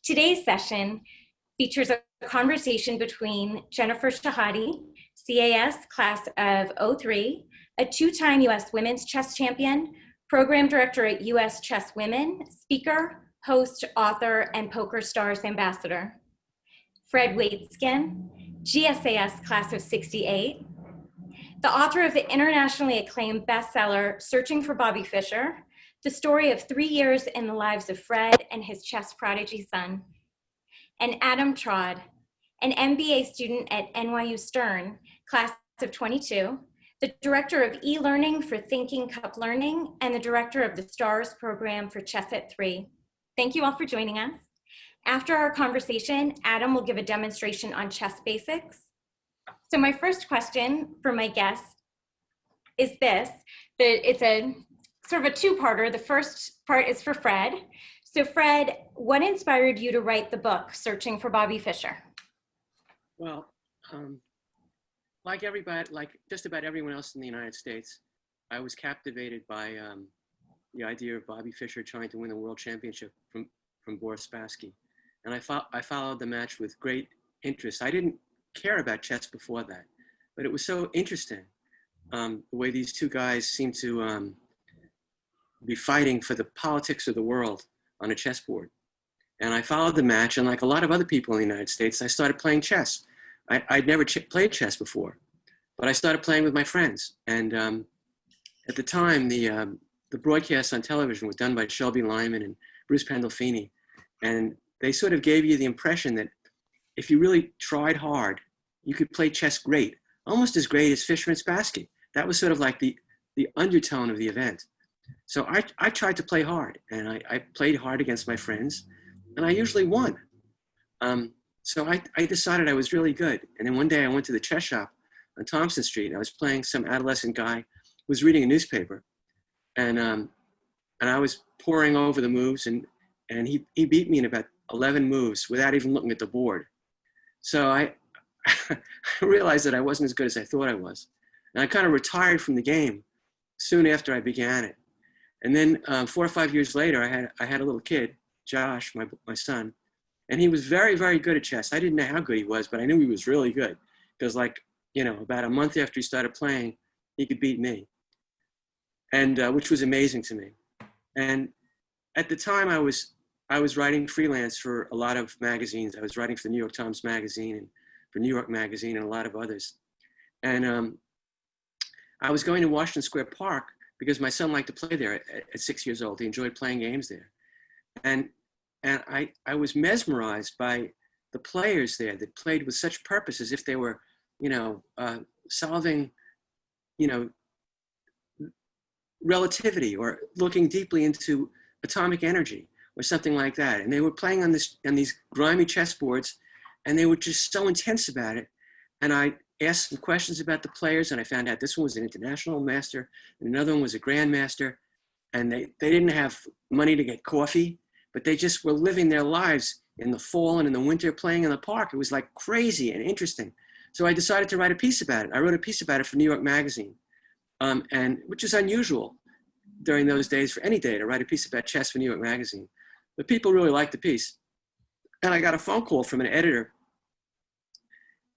Today's session features a conversation between Jennifer Shahadi, CAS class of '03, a two-time US women's chess champion, program director at US Chess Women, speaker, host, author, and Poker Stars ambassador. Fred Waitskin, GSAS class of '68, the author of the internationally acclaimed bestseller, Searching for Bobby Fischer, the story of 3 years in the lives of Fred and his chess prodigy son. And Adam Trod, an MBA student at NYU Stern, class of '22, the director of e-learning for Thinking Cup Learning, and the director of the STARS program for Chess at 3. Thank you all for joining us. After our conversation, Adam will give a demonstration on chess basics. So my first question for my guest is this. It's a sort of a two-parter. The first part is for Fred. So Fred, what inspired you to write the book, Searching for Bobby Fischer? Well, like everybody, like just about everyone else in the United States, I was captivated by the idea of Bobby Fischer trying to win the world championship from Boris Spassky. And I followed the match with great interest. I didn't care about chess before that, but it was so interesting the way these two guys seemed to be fighting for the politics of the world on a chessboard. And I followed the match, and like a lot of other people in the United States, I started playing chess. I'd never played chess before, but I started playing with my friends. And at the time, the broadcasts on television were done by Shelby Lyman and Bruce Pandolfini, and they sort of gave you the impression that if you really tried hard, you could play chess great, almost as great as Fischer and Spassky. That was sort of like the undertone of the event. So I tried to play hard, and I played hard against my friends, and I usually won. So I decided I was really good. And then one day I went to the chess shop on Thompson Street, and I was playing some adolescent guy who was reading a newspaper, and I was poring over the moves, and he beat me in about 11 moves without even looking at the board. So I realized that I wasn't as good as I thought I was. And I kind of retired from the game soon after I began it. And then 4 or 5 years later, I had a little kid, Josh, my son, and he was very, very good at chess. I didn't know how good he was, but I knew he was really good because, like, you know, about a month after he started playing, he could beat me, and which was amazing to me. And at the time, I was writing freelance for a lot of magazines. I was writing for the New York Times Magazine and for New York Magazine and a lot of others. And I was going to Washington Square Park because my son liked to play there at 6 years old. He enjoyed playing games there. And I was mesmerized by the players there that played with such purpose, as if they were, you know, solving, you know, relativity or looking deeply into atomic energy or something like that. And they were playing on these grimy chessboards, and they were just so intense about it. And I asked some questions about the players, and I found out this one was an international master, and another one was a grandmaster. And they didn't have money to get coffee, but they just were living their lives in the fall and in the winter playing in the park. It was like crazy and interesting. So I decided to write a piece about it. I wrote a piece about it for New York Magazine, and which is unusual during those days for any day to write a piece about chess for New York Magazine. But people really liked the piece. And I got a phone call from an editor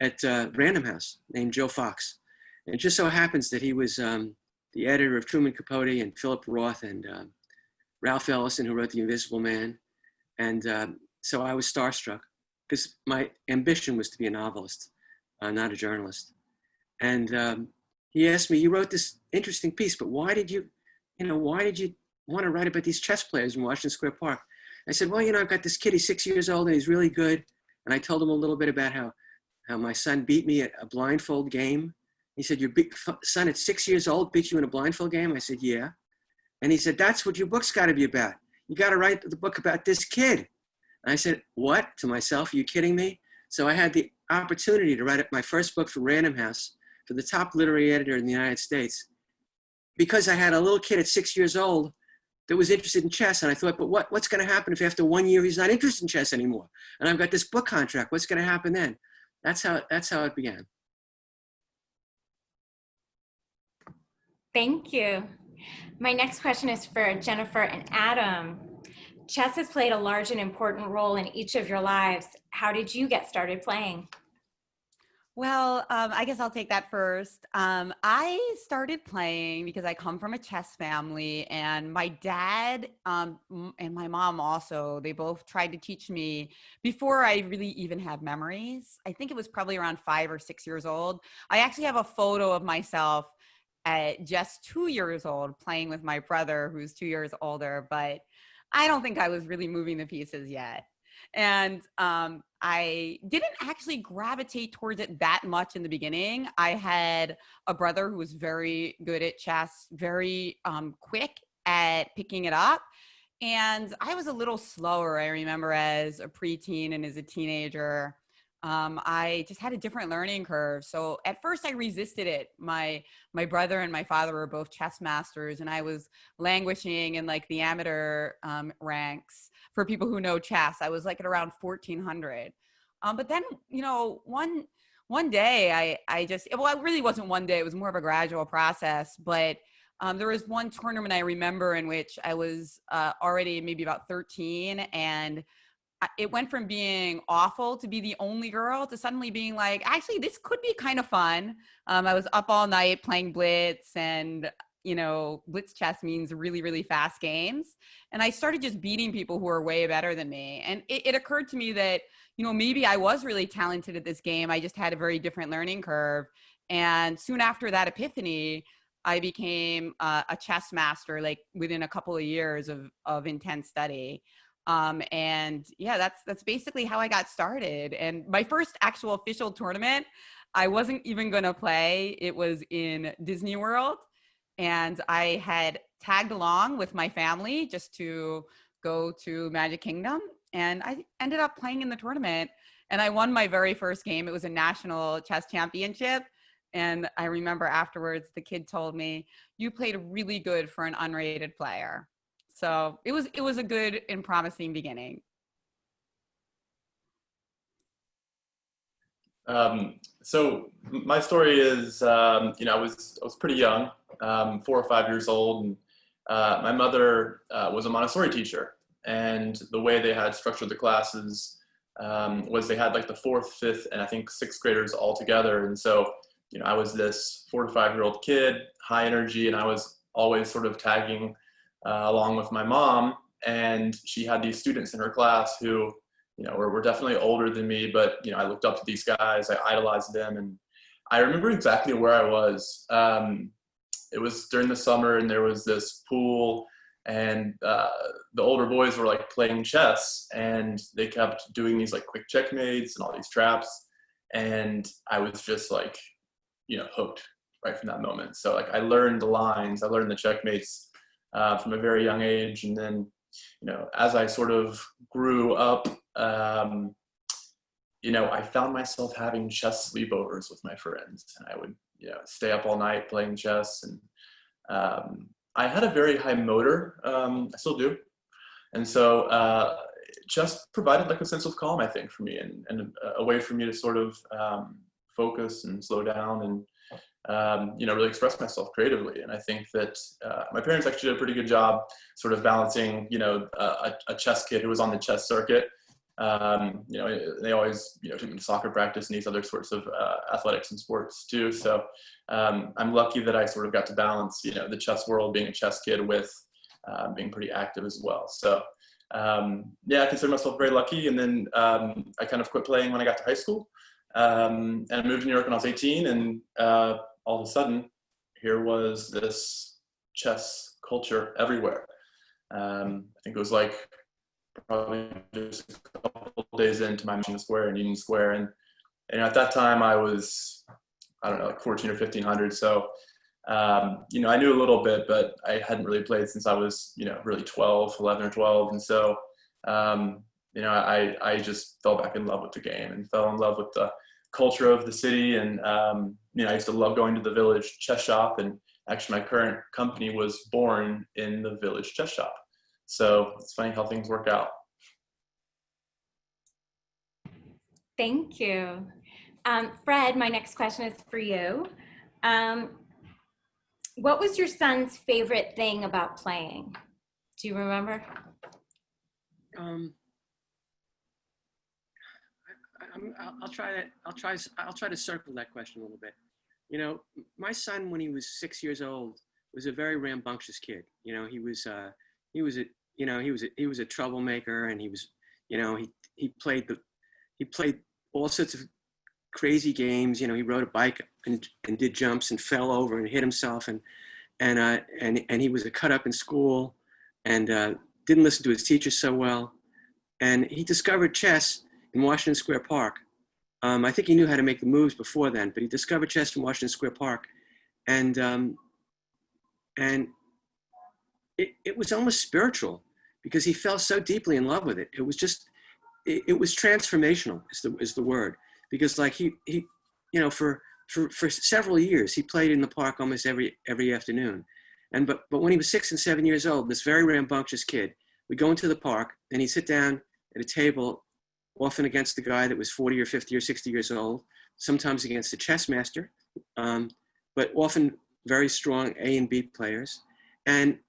at Random House named Joe Fox. And it just so happens that he was the editor of Truman Capote and Philip Roth and Ralph Ellison, who wrote The Invisible Man. And so I was starstruck because my ambition was to be a novelist, not a journalist. And he asked me, "You wrote this interesting piece, but why did you want to write about these chess players in Washington Square Park?" I said, "Well, you know, I've got this kid, he's 6 years old and he's really good." And I told him a little bit about how my son beat me at a blindfold game. He said, "Your big son at 6 years old beat you in a blindfold game?" I said, "Yeah." And he said, "That's what your book's got to be about. You got to write the book about this kid." And I said, "What?" To myself, "Are you kidding me?" So I had the opportunity to write my first book for Random House, for the top literary editor in the United States, because I had a little kid at 6 years old that was interested in chess. And I thought, but what's going to happen if after 1 year he's not interested in chess anymore? And I've got this book contract. What's going to happen then? That's how it began. Thank you. My next question is for Jennifer and Adam. Chess has played a large and important role in each of your lives. How did you get started playing? Well, I guess I'll take that first. I started playing because I come from a chess family, and my dad and my mom also, they both tried to teach me before I really even had memories. I think it was probably around 5 or 6 years old. I actually have a photo of myself at just 2 years old playing with my brother, who's 2 years older, but I don't think I was really moving the pieces yet. And I didn't actually gravitate towards it that much in the beginning. I had a brother who was very good at chess, very quick at picking it up. And I was a little slower, I remember, as a preteen and as a teenager. I just had a different learning curve. So at first I resisted it. My brother and my father were both chess masters, and I was languishing in like the amateur ranks. For people who know chess, I was like at around 1400. But then, one day I just, well, it really wasn't one day. It was more of a gradual process. But there was one tournament I remember in which I was already maybe about 13, and it went from being awful to be the only girl to suddenly being like, actually, this could be kind of fun. I was up all night playing Blitz, and Blitz chess means really, really fast games. And I started just beating people who were way better than me. And it occurred to me that, maybe I was really talented at this game. I just had a very different learning curve. And soon after that epiphany, I became a chess master, like within a couple of years of intense study. And yeah, that's basically how I got started. And my first actual official tournament, I wasn't even going to play. It was in Disney World. And I had tagged along with my family just to go to Magic Kingdom. And I ended up playing in the tournament. And I won my very first game. It was a national chess championship. And I remember afterwards, the kid told me, "You played really good for an unrated player." So it was a good and promising beginning. So my story is, I was pretty young, 4 or 5 years old, and my mother was a Montessori teacher, and the way they had structured the classes was they had like the fourth, fifth, and I think sixth graders all together, and so I was this 4 to 5 year old kid, high energy, and I was always sort of tagging along with my mom, and she had these students in her class who were definitely older than me, but I looked up to these guys, I idolized them, and I remember exactly where I was. It was during the summer, and there was this pool, and the older boys were like playing chess, and they kept doing these like quick checkmates and all these traps, and I was just like hooked right from that moment. So like I learned the lines, I learned the checkmates from a very young age, and then as I sort of grew up, I found myself having chess sleepovers with my friends, and I would stay up all night playing chess, and I had a very high motor. I still do, and so chess provided like a sense of calm, I think, for me, and a way for me to sort of focus and slow down and really express myself creatively. And I think that my parents actually did a pretty good job sort of balancing, a chess kid who was on the chess circuit. They always, took me to soccer practice and these other sorts of athletics and sports too. So I'm lucky that I sort of got to balance, the chess world, being a chess kid, with being pretty active as well. So yeah, I consider myself very lucky. And then I kind of quit playing when I got to high school. And I moved to New York when I was 18, and all of a sudden, here was this chess culture everywhere. I think it was like probably just a couple of days into my Mission Square and Union Square, and at that time I was, I don't know, like 14 or 1500. So I knew a little bit, but I hadn't really played since I was really 11 or 12, and so I just fell back in love with the game and fell in love with the culture of the city. And I used to love going to the Village Chess Shop, and actually my current company was born in the Village Chess Shop. So it's funny how things work out. Thank you. Fred, my next question is for you. What was your son's favorite thing about playing? Do you remember? Um, I'll try that. I'll try to circle that question a little bit. You know, my son, when he was 6 years old, was a very rambunctious kid. You know, he was a, he was a troublemaker, and he was, you know, he played all sorts of crazy games. You know, he rode a bike and did jumps and fell over and hit himself, and he was a cut up in school, and didn't listen to his teachers so well. And he discovered chess in Washington Square Park. I think he knew how to make the moves before then, but he discovered chess in Washington Square Park, and and it was almost spiritual because he fell so deeply in love with it. It was just it was transformational is the word, because like he you know, for several years he played in the park almost every afternoon, and but when he was 6 and 7 years old, this very rambunctious kid would go into the park and he'd sit down at a table, often against the guy that was 40 or 50 or 60 years old, sometimes against the chess master, but often very strong A and B players, and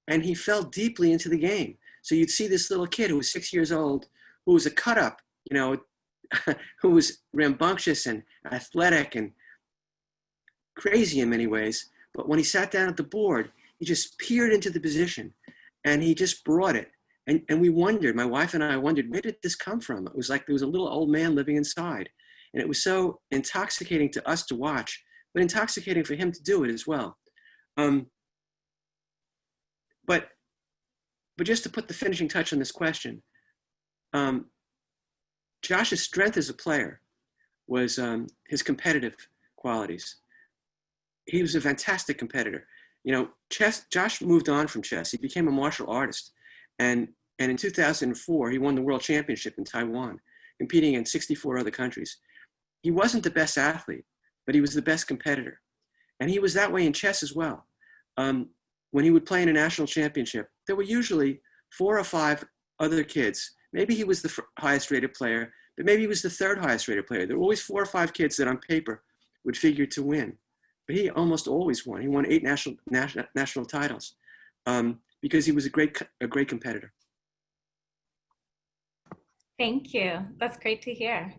he fell deeply into the game. So you'd see this little kid who was 6 years old, who was a cut up, you know, who was rambunctious and athletic and crazy in many ways. But when he sat down at the board, he just peered into the position and he just brought it. And we wondered, my wife and I wondered, where did this come from? It was like there was a little old man living inside. And it was so intoxicating to us to watch, but intoxicating for him to do it as well. But just to put the finishing touch on this question, Josh's strength as a player was his competitive qualities. He was a fantastic competitor. You know, Josh moved on from chess. He became a martial artist. And in 2004, he won the world championship in Taiwan, competing in 64 other countries. He wasn't the best athlete, but he was the best competitor. And he was that way in chess as well. When he would play in a national championship, there were usually 4 or 5 other kids. Maybe he was the highest rated player, but maybe he was the 3rd highest rated player. There were always 4 or 5 kids that on paper would figure to win. But he almost always won. He won 8 national titles because he was a great competitor. Thank you. That's great to hear.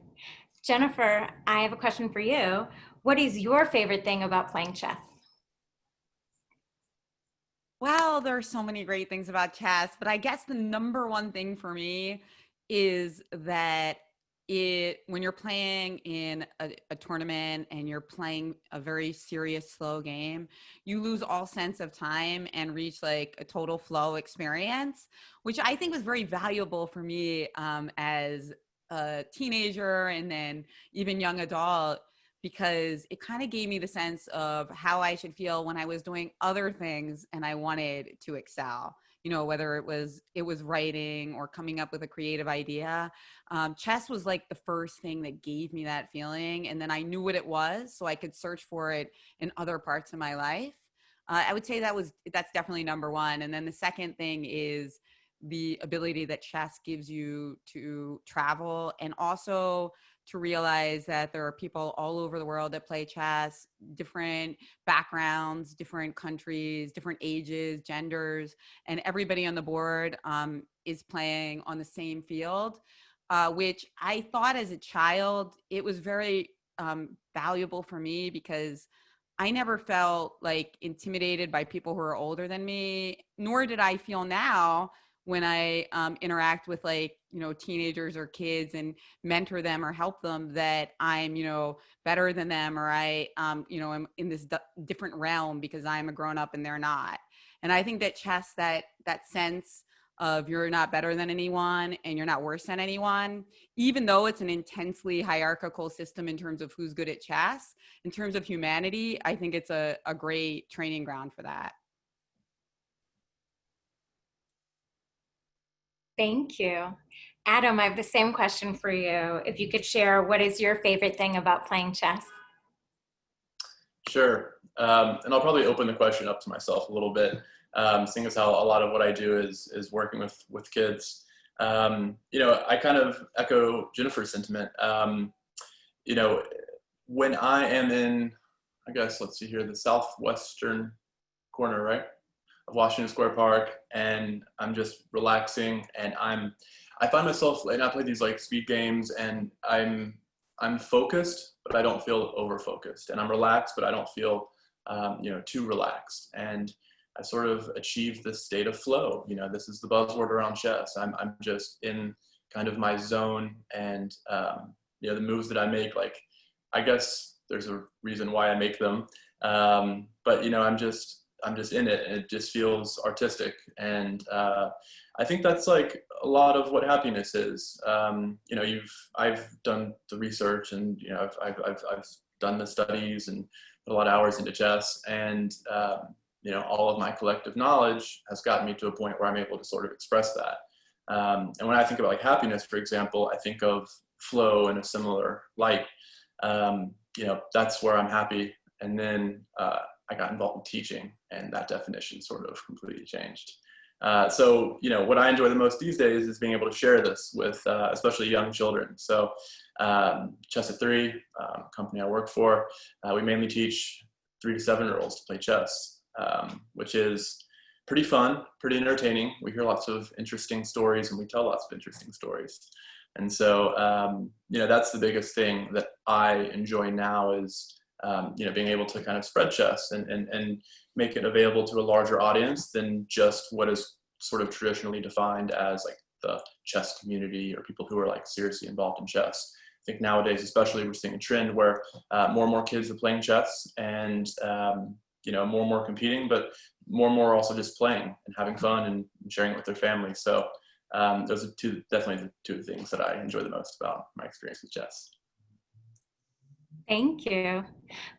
Jennifer, I have a question for you. What is your favorite thing about playing chess? Well, there are so many great things about chess, but I guess the number one thing for me is that when you're playing in a tournament and you're playing a very serious, slow game, you lose all sense of time and reach like a total flow experience, which I think was very valuable for me as a teenager and then even young adult, because it kind of gave me the sense of how I should feel when I was doing other things and I wanted to excel. You know, whether it was writing or coming up with a creative idea. Chess was like the first thing that gave me that feeling. And then I knew what it was, so I could search for it in other parts of my life. I would say that's definitely number one. And then the second thing is the ability that chess gives you to travel and also to realize that there are people all over the world that play chess, different backgrounds, different countries, different ages, genders, and everybody on the board is playing on the same field, which I thought as a child, it was very valuable for me because I never felt like intimidated by people who are older than me, nor did I feel now when I interact with like, you know, teenagers or kids and mentor them or help them that I'm, you know, better than them or I, you know, am in this different realm because I'm a grown up and they're not. And I think that chess, that sense of you're not better than anyone and you're not worse than anyone, even though it's an intensely hierarchical system in terms of who's good at chess, in terms of humanity, I think it's a great training ground for that. Thank you. Adam, I have the same question for you. If you could share, what is your favorite thing about playing chess? Sure. And I'll probably open the question up to myself a little bit, seeing as how a lot of what I do is working with kids. You know, I kind of echo Jennifer's sentiment. You know, when I am in, I guess, let's see here, the southwestern corner, right? of Washington Square Park, and I'm just relaxing, and I find myself, and I play these like speed games, and I'm focused, but I don't feel over focused, and I'm relaxed, but I don't feel too relaxed, and I sort of achieved this state of flow. This is the buzzword around chess. I'm just in kind of my zone, and the moves that I make, like, I guess there's a reason why I make them, but I'm just in it, and it just feels artistic, and I think that's like a lot of what happiness is. I've done the research, and I've done the studies and put a lot of hours into chess, and all of my collective knowledge has gotten me to a point where I'm able to sort of express that. And when I think about like happiness, for example, I think of flow in a similar light. That's where I'm happy. And then I got involved in teaching, and that definition sort of completely changed. So what I enjoy the most these days is being able to share this with especially young children. So Chess at 3, company I work for, we mainly teach 3 to 7-year-olds to play chess, which is pretty fun, pretty entertaining. We hear lots of interesting stories, and we tell lots of interesting stories. And so, that's the biggest thing that I enjoy now is, being able to kind of spread chess and make it available to a larger audience than just what is sort of traditionally defined as like the chess community or people who are like seriously involved in chess. I think nowadays, especially, we're seeing a trend where more and more kids are playing chess, and more and more competing, but more and more also just playing and having fun and sharing it with their family. So those are definitely the two things that I enjoy the most about my experience with chess. Thank you.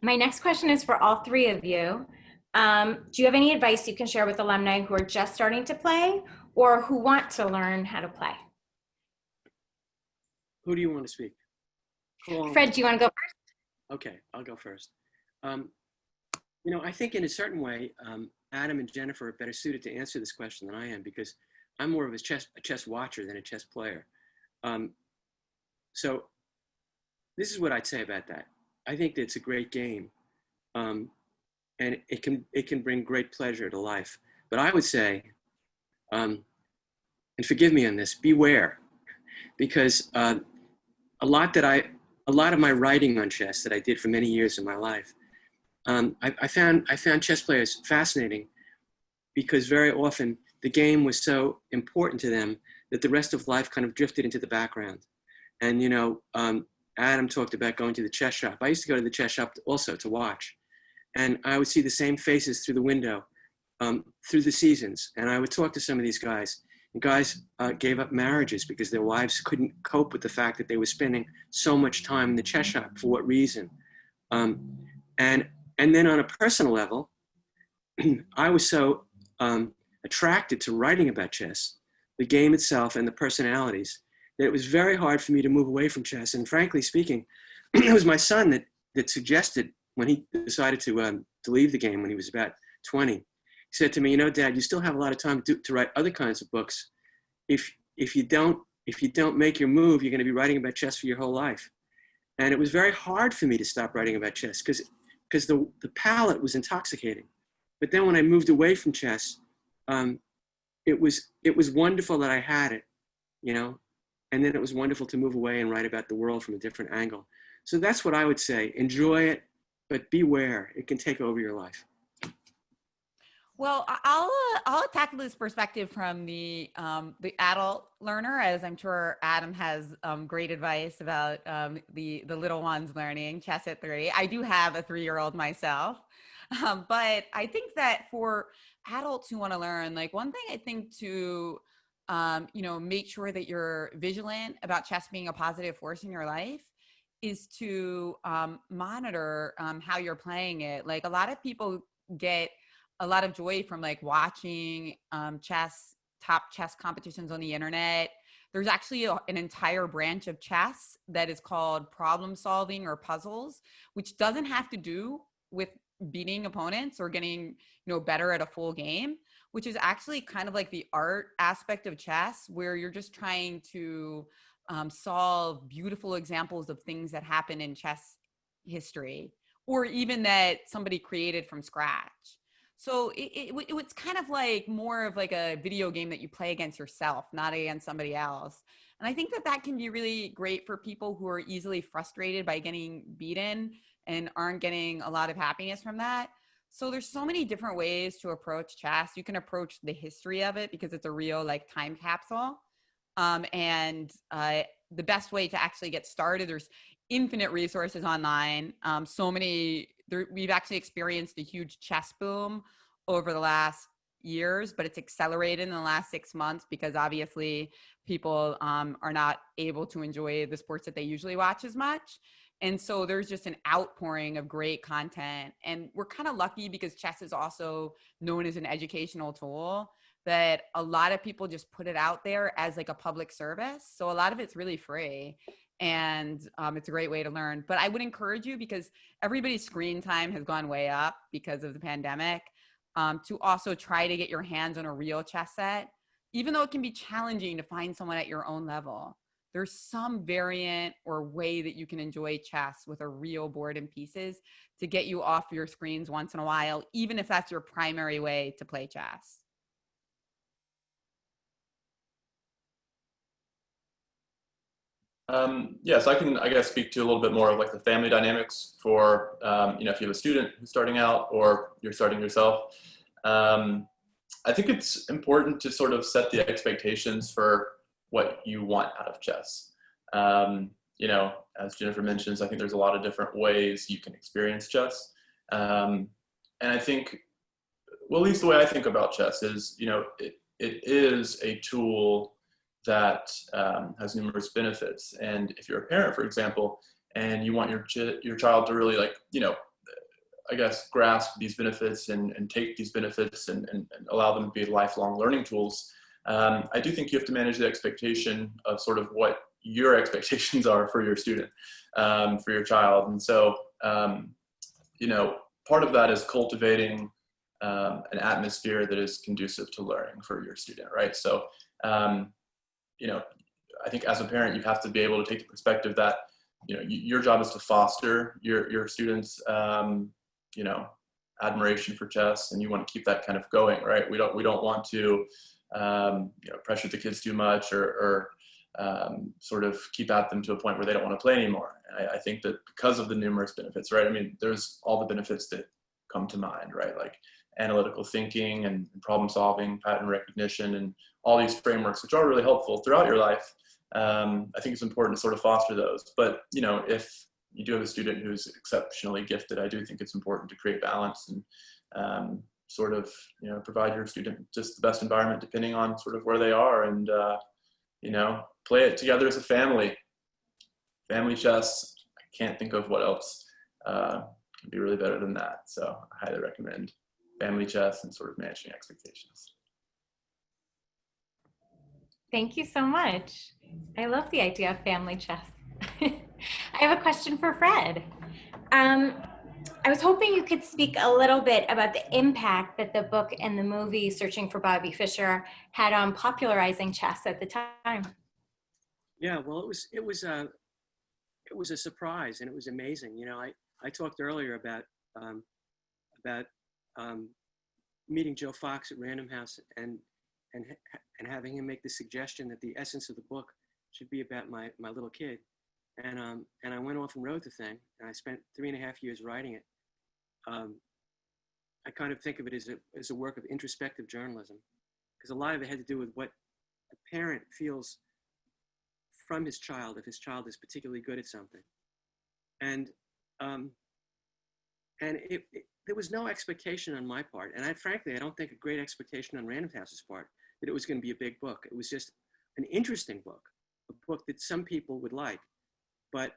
My next question is for all three of you. Do you have any advice you can share with alumni who are just starting to play or who want to learn how to play? Who do you want to speak? Fred, do you want to go first? Okay, I'll go first. I think in a certain way, Adam and Jennifer are better suited to answer this question than I am, because I'm more of a chess watcher than a chess player. So this is what I'd say about that. I think that it's a great game, and it can bring great pleasure to life. But I would say, and forgive me on this, beware, because a lot of my writing on chess that I did for many years in my life, I found chess players fascinating because very often the game was so important to them that the rest of life kind of drifted into the background. And Adam talked about going to the chess shop. I used to go to the chess shop also to watch, and I would see the same faces through the window through the seasons. And I would talk to some of these guys. And guys gave up marriages because their wives couldn't cope with the fact that they were spending so much time in the chess shop. For what reason? And then on a personal level, I was so attracted to writing about chess, the game itself and the personalities, that it was very hard for me to move away from chess. And frankly speaking, it was my son that suggested, when he decided to leave the game when he was about 20, he said to me, Dad, you still have a lot of time to write other kinds of books. If you don't make your move, you're going to be writing about chess for your whole life. And it was very hard for me to stop writing about chess because the palette was intoxicating. But then when I moved away from chess, it was wonderful that I had it, and then it was wonderful to move away and write about the world from a different angle. So that's what I would say. Enjoy it, but beware. It can take over your life. Well, I'll tackle this perspective from the adult learner, as I'm sure Adam has great advice about the little ones learning chess at 3. I do have a 3-year-old myself, but I think that for adults who want to learn, like one thing I think to make sure that you're vigilant about chess being a positive force in your life is to monitor how you're playing it. Like a lot of people get a lot of joy from like watching top chess competitions on the internet. There's actually an entire branch of chess that is called problem solving or puzzles, which doesn't have to do with beating opponents or getting better at a full game, which is actually kind of like the art aspect of chess, where you're just trying to solve beautiful examples of things that happen in chess history, or even that somebody created from scratch. So it's kind of like more of like a video game that you play against yourself, not against somebody else. And I think that that can be really great for people who are easily frustrated by getting beaten and aren't getting a lot of happiness from that. So there's so many different ways to approach chess. You can approach the history of it because it's a real like time capsule. The best way to actually get started, there's infinite resources online. We've actually experienced a huge chess boom over the last years, but it's accelerated in the last 6 months because obviously people are not able to enjoy the sports that they usually watch as much. And so there's just an outpouring of great content. And we're kind of lucky because chess is also known as an educational tool, that a lot of people just put it out there as like a public service. So a lot of it's really free, and it's a great way to learn. But I would encourage you, because everybody's screen time has gone way up because of the pandemic, to also try to get your hands on a real chess set, even though it can be challenging to find someone at your own level. There's some variant or way that you can enjoy chess with a real board and pieces to get you off your screens once in a while, even if that's your primary way to play chess. Yes, I can, I guess, speak to a little bit more of like the family dynamics for, you know, if you have a student who's starting out or you're starting yourself. I think it's important to sort of set the expectations for what you want out of chess. You know, as Jennifer mentions, I think there's a lot of different ways you can experience chess. And I think, well, at least the way I think about chess is, you know, it is a tool that has numerous benefits. And if you're a parent, for example, and you want your child to really, like, you know, I guess, grasp these benefits and take these benefits and allow them to be lifelong learning tools, I do think you have to manage the expectation of sort of what your expectations are for your student, for your child. And so, you know, part of that is cultivating an atmosphere that is conducive to learning for your student, right? So, you know, I think as a parent, you have to be able to take the perspective that, you know, your job is to foster your students' you know, admiration for chess, and you want to keep that kind of going, right? We don't want to, you know, pressure the kids too much or sort of keep at them to a point where they don't want to play anymore. And I think that because of the numerous benefits, right? I mean, there's all the benefits that come to mind, right? Like analytical thinking and problem solving, pattern recognition, and all these frameworks, which are really helpful throughout your life. I think it's important to sort of foster those. But, you know, if you do have a student who's exceptionally gifted, I do think it's important to create balance and sort of, you know, provide your student just the best environment depending on sort of where they are, and, you know, play it together as a family. Family chess, I can't think of what else can be really better than that. So I highly recommend family chess and sort of managing expectations. Thank you so much. I love the idea of family chess. I have a question for Fred. I was hoping you could speak a little bit about the impact that the book and the movie Searching for Bobby Fischer had on popularizing chess at the time. Yeah, well, it was a surprise, and it was amazing. You know, I talked earlier about meeting Joe Fox at Random House and having him make the suggestion that the essence of the book should be about my little kid. And I went off and wrote the thing, and I spent 3.5 years writing it. I kind of think of it as a work of introspective journalism, because a lot of it had to do with what a parent feels from his child if his child is particularly good at something. And there was no expectation on my part, and frankly, I don't think a great expectation on Random House's part that it was going to be a big book. It was just an interesting book, a book that some people would like. But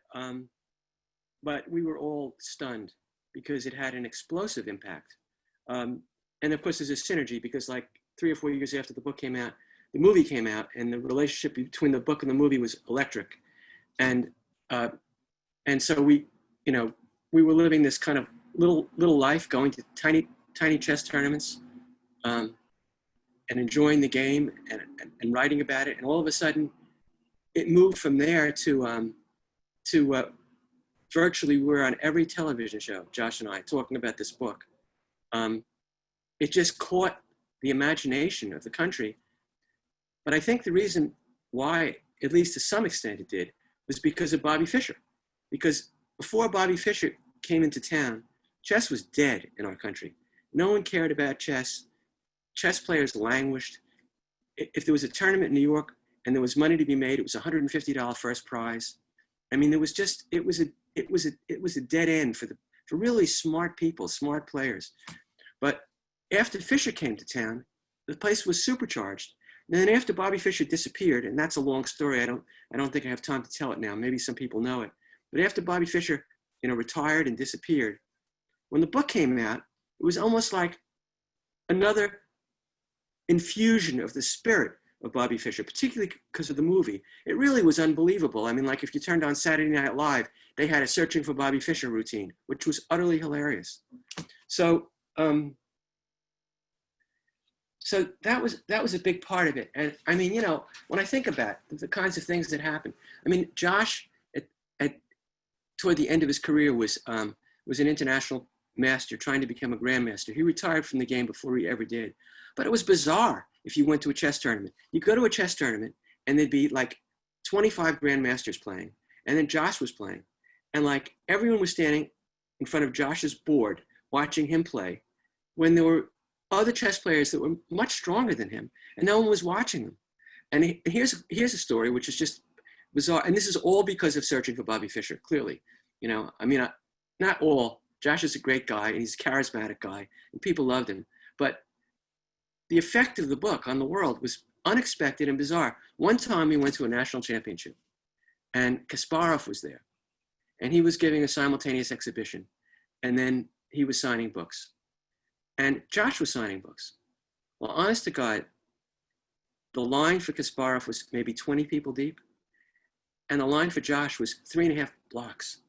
we were all stunned because it had an explosive impact. And of course, there's a synergy because like 3 or 4 years after the book came out, the movie came out, and the relationship between the book and the movie was electric. And so we were living this kind of little life, going to tiny chess tournaments, and enjoying the game and writing about it. And all of a sudden, it moved from there to virtually we're on every television show, Josh and I, talking about this book. it just caught the imagination of the country. But I think the reason why, at least to some extent it did, was because of Bobby Fischer. Because before Bobby Fischer came into town, chess was dead in our country. No one cared about chess. Chess players languished. If there was a tournament in New York and there was money to be made, it was $150 first prize. I mean, it was a dead end for really smart people, smart players. But after Fischer came to town, the place was supercharged. And then after Bobby Fischer disappeared, and that's a long story, I don't think I have time to tell it now. Maybe some people know it. But after Bobby Fischer, retired and disappeared, when the book came out, it was almost like another infusion of the spirit of Bobby Fischer, particularly because of the movie. It really was unbelievable. I mean, like if you turned on Saturday Night Live, they had a Searching for Bobby Fischer routine, which was utterly hilarious. So that was a big part of it. And I mean, when I think about the kinds of things that happened, I mean, Josh toward the end of his career was an international master trying to become a grandmaster. He retired from the game before he ever did. But it was bizarre if you went to a chess tournament. You go to a chess tournament and there'd be like 25 grandmasters playing, and then Josh was playing. And like everyone was standing in front of Josh's board watching him play when there were other chess players that were much stronger than him, and no one was watching them. And here's a story which is just bizarre. And this is all because of Searching for Bobby Fischer, clearly. I mean, not all. Josh is a great guy, and he's a charismatic guy, and people loved him. But the effect of the book on the world was unexpected and bizarre. One time we went to a national championship, and Kasparov was there, and he was giving a simultaneous exhibition, and then he was signing books, and Josh was signing books. Well, honest to God, the line for Kasparov was maybe 20 people deep, and the line for Josh was 3.5 blocks.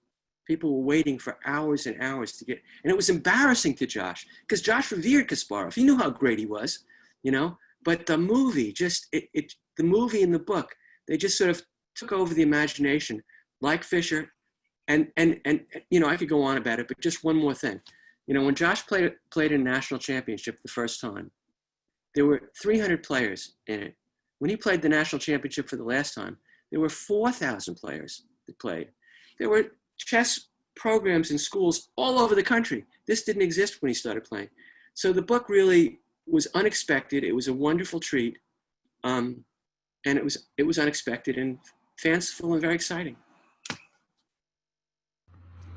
People were waiting for hours and hours to get, and it was embarrassing to Josh because Josh revered Kasparov. He knew how great he was, but the movie the movie and the book, they just sort of took over the imagination like Fischer. And I could go on about it, but just one more thing. When Josh played in a national championship the first time, there were 300 players in it. When he played the national championship for the last time, there were 4,000 players that played. There were chess programs in schools all over the country. This didn't exist when he started playing. So the book really was unexpected. It was a wonderful treat. And it was unexpected and fanciful and very exciting.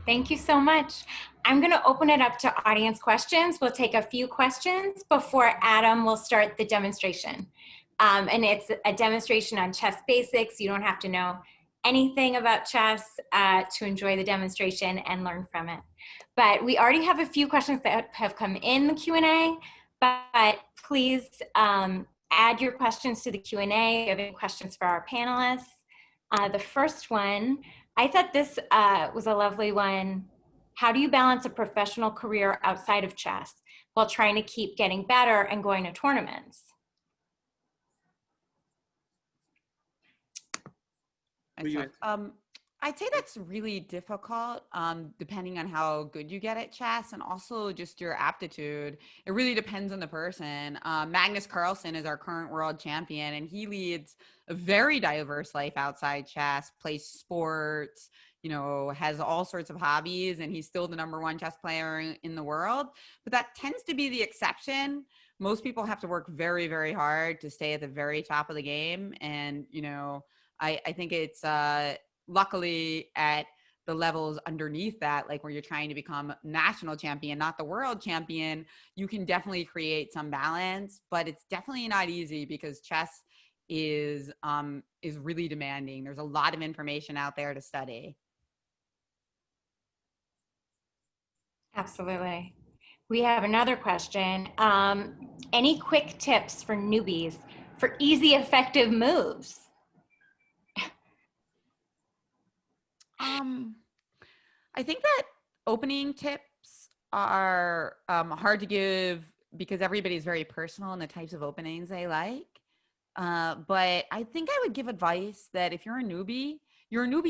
Thank you so much. I'm going to open it up to audience questions. We'll take a few questions before Adam will start the demonstration. And it's a demonstration on chess basics. You don't have to know anything about chess to enjoy the demonstration and learn from it. But we already have a few questions that have come in the Q&A, but please add your questions to the Q&A if you have any questions for our panelists. The first one, I thought this was a lovely one. How do you balance a professional career outside of chess while trying to keep getting better and going to tournaments? I'd say that's really difficult depending on how good you get at chess and also just your aptitude. It really depends on the person. Magnus Carlsen is our current world champion, and he leads a very diverse life outside chess, plays sports, has all sorts of hobbies, and he's still the #1 chess player in the world. But that tends to be the exception. Most people have to work very, very hard to stay at the very top of the game. And, I think it's luckily at the levels underneath that, like where you're trying to become national champion, not the world champion, you can definitely create some balance, but it's definitely not easy because chess is really demanding. There's a lot of information out there to study. Absolutely. We have another question. Any quick tips for newbies for easy, effective moves? I think that opening tips are hard to give because everybody's very personal in the types of openings they like. But I think I would give advice that if you're a newbie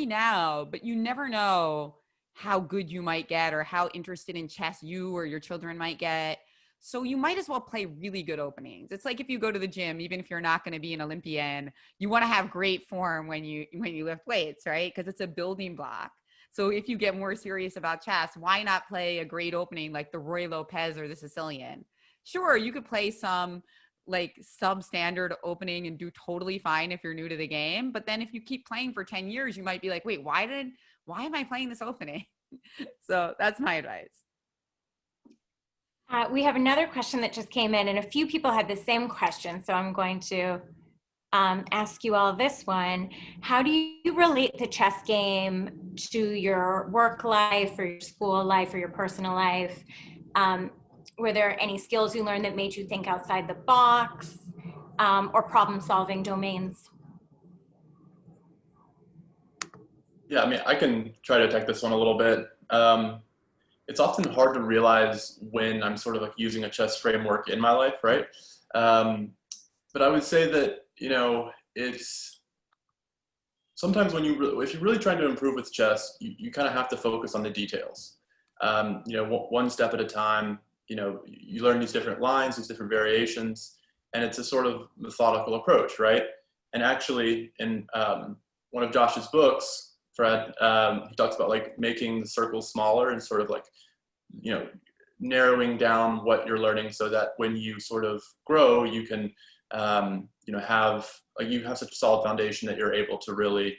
now, but you never know how good you might get or how interested in chess you or your children might get. So you might as well play really good openings. It's like if you go to the gym, even if you're not going to be an Olympian, you want to have great form when you lift weights, right? Because it's a building block. So if you get more serious about chess, why not play a great opening like the Roy Lopez or the Sicilian? Sure, you could play some like substandard opening and do totally fine if you're new to the game. But then if you keep playing for 10 years, you might be like, wait, why am I playing this opening? So that's my advice. We have another question that just came in, and a few people had the same question, so I'm going to ask you all this one. How do you relate the chess game to your work life or your school life or your personal life? Were there any skills you learned that made you think outside the box, or problem-solving domains? Yeah, I mean, I can try to attack this one a little bit. It's often hard to realize when I'm sort of like using a chess framework in my life, right? But I would say that, you know, it's sometimes when if you're really trying to improve with chess, you kind of have to focus on the details. You know, one step at a time. You know, you learn these different lines, these different variations, and it's a sort of methodical approach, right? And actually, in one of Josh's books, Fred, he talks about like making the circle smaller and sort of like, you know, narrowing down what you're learning so that when you sort of grow, you can, you know, have such a solid foundation that you're able to really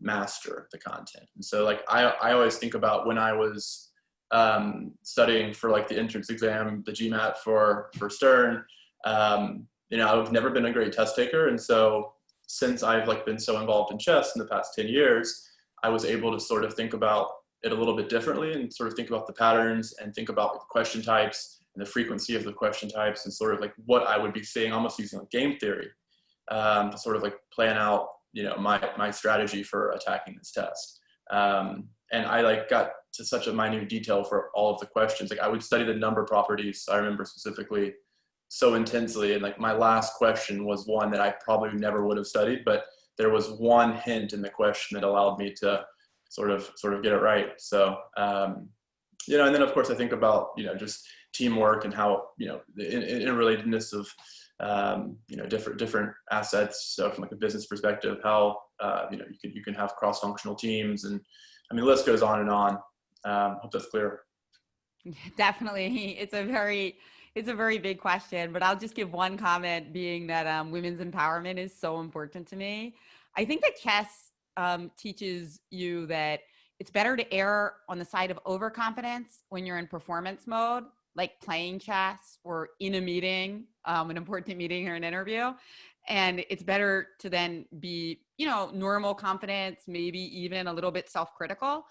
master the content. And so like, I always think about when I was studying for like the entrance exam, the GMAT for Stern, you know, I've never been a great test taker. And so since I've like been so involved in chess in the past 10 years, I was able to sort of think about it a little bit differently and sort of think about the patterns and think about the question types and the frequency of the question types and sort of like what I would be seeing, almost using like game theory to sort of like plan out, you know, my strategy for attacking this test. And I like got to such a minute detail for all of the questions. Like I would study the number properties. I remember specifically so intensely, and like my last question was one that I probably never would have studied, but there was one hint in the question that allowed me to sort of get it right. So you know, and then of course I think about, you know, just teamwork and how, you know, the interrelatedness of you know, different assets. So from like a business perspective, how you know, you can have cross-functional teams, and I mean the list goes on and on. Hope that's clear. Definitely, it's a very big question, but I'll just give one comment, being that women's empowerment is so important to me. I think that chess teaches you that it's better to err on the side of overconfidence when you're in performance mode, like playing chess or in a meeting, an important meeting or an interview. And it's better to then be, you know, normal confidence, maybe even a little bit self-critical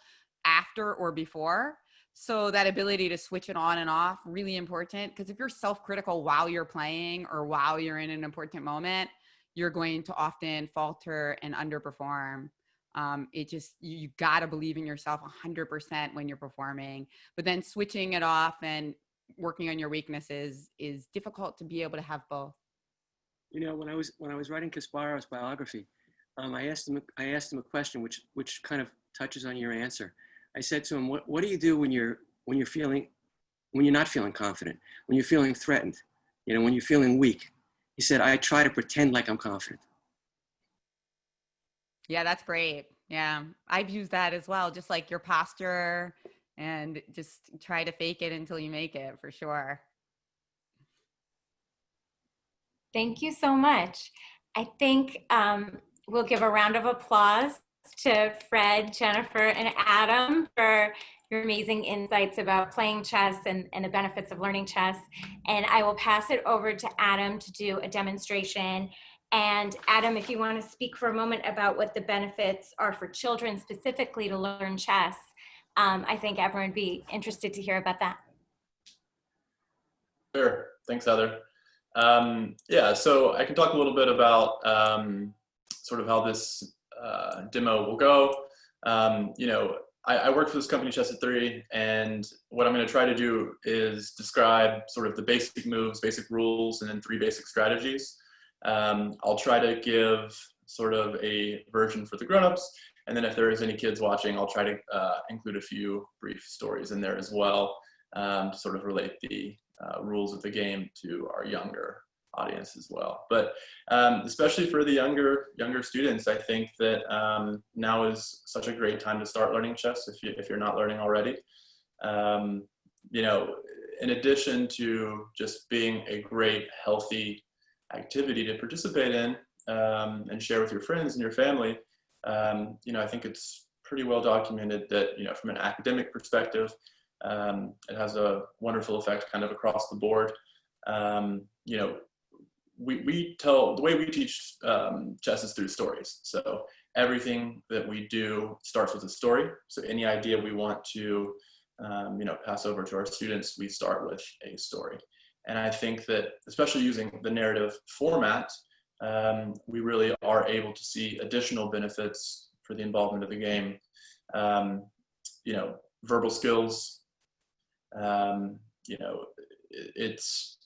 after or before. So that ability to switch it on and off, really important. Because if you're self-critical while you're playing or while you're in an important moment, you're going to often falter and underperform. You got to believe in yourself 100% when you're performing, but then switching it off and working on your weaknesses is difficult to be able to have both. You know, when I was writing Kasparov's biography, I asked him a question which kind of touches on your answer. I said to him, what do you do when you're not feeling confident, when you're feeling threatened, you know, when you're feeling weak? He said, I try to pretend like I'm confident. Yeah, that's great. Yeah, I've used that as well. Just like your posture, and just try to fake it until you make it, for sure. Thank you so much. I think we'll give a round of applause to Fred, Jennifer, and Adam for your amazing insights about playing chess and the benefits of learning chess. And I will pass it over to Adam to do a demonstration. And Adam, if you want to speak for a moment about what the benefits are for children specifically to learn chess, I think everyone would be interested to hear about that. Sure. Thanks, Heather. Yeah, so I can talk a little bit about sort of how this demo will go. You know, I work for this company, Chess at 3, and what I'm going to try to do is describe sort of the basic moves, basic rules, and then 3 basic strategies. I'll try to give sort of a version for the grown-ups, and then if there is any kids watching, I'll try to include a few brief stories in there as well to sort of relate the rules of the game to our younger audience as well. But especially for the younger students, I think that now is such a great time to start learning chess if you're not learning already. You know, in addition to just being a great, healthy activity to participate in and share with your friends and your family, you know, I think it's pretty well documented that, you know, from an academic perspective, it has a wonderful effect kind of across the board. You know, the way we teach chess is through stories. So everything that we do starts with a story. So any idea we want to, you know, pass over to our students, we start with a story. And I think that, especially using the narrative format, we really are able to see additional benefits for the involvement of the game. You know, verbal skills, you know, it's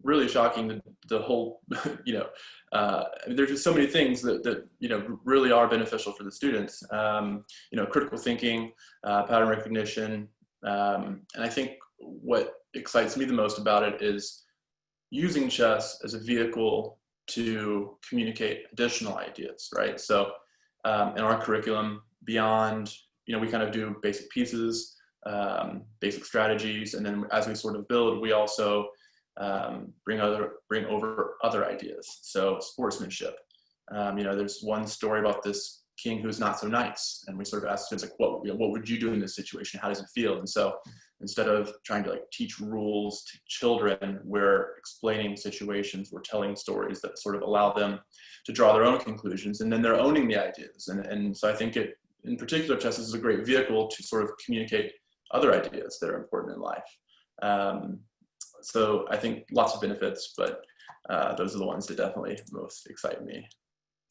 really shocking the whole, you know, there's just so many things that, you know, really are beneficial for the students. You know, critical thinking, pattern recognition. And I think what excites me the most about it is using chess as a vehicle to communicate additional ideas, right? So in our curriculum, beyond, you know, we kind of do basic pieces, basic strategies, and then as we sort of build, we also bring over other ideas. So sportsmanship. You know, there's one story about this king who's not so nice, and we sort of ask students like, what would you do in this situation? How does it feel? And so instead of trying to like teach rules to children, we're explaining situations, we're telling stories that sort of allow them to draw their own conclusions, and then they're owning the ideas. And so I think it, in particular, chess is a great vehicle to sort of communicate other ideas that are important in life. So I think lots of benefits, but those are the ones that definitely most excite me.